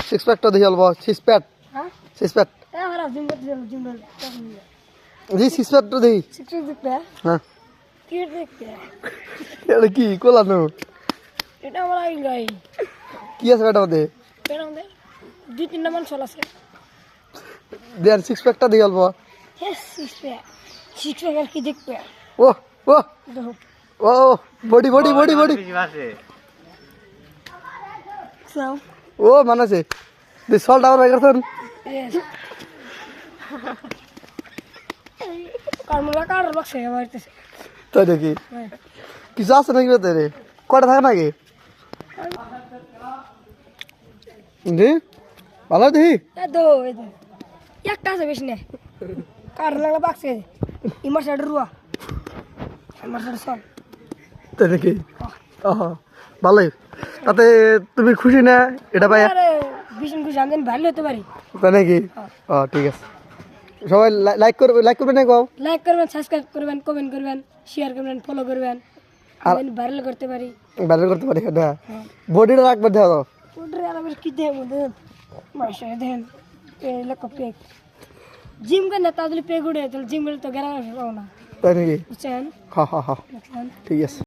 six প্যাকটা দেখি অল্প সিক্স প্যাক সিক্স প্যাক জি সিক্স প্যাকটা দেখি হ্যাঁ এটা কি কোলানো কি আছে এটা মধ্যে দুই তিনটা মানুষ আছে দেন সিক্স প্যাকটা দেখি অল্প সিক্স প্যাক আর কি দেখবে ও ও ও বডি বডি বডি বডি ও মানাছে দি সল্ট আবার বাইরে করছেন কারমুলা কার বাক্সে বাড়িতেছে তাই নাকি কিছু আছে নাকি ওতে রে কটা থাকে নাকি জি ভালো দেখি একটা আছে বেশি না কার লাগলা বাক্সে ইমার সাইড রুয়া আমার সাইড সল তাই নাকি ভালোই তাতে তুমি খুশি না এটা পাই ভীষণ খুশি আমি ভালো হতে পারি তাই নাকি ঠিক আছে সবাই লাইক করবে না কও লাইক করবেন সাবস্ক্রাইব করবেন কমেন্ট করবেন শেয়ার করবেন ফলো করবেন আমি ভাইরাল করতে পারি না বডিটা রাখবে দাও ওটারে আর আমি কি দেব মাসে দেন এই লোক পেক জিম করে না তাহলে পেক উড়ে তাহলে জিম করে তো গেরাম পাবো না তাই নাকি বুঝছেন হ্যাঁ ঠিক আছে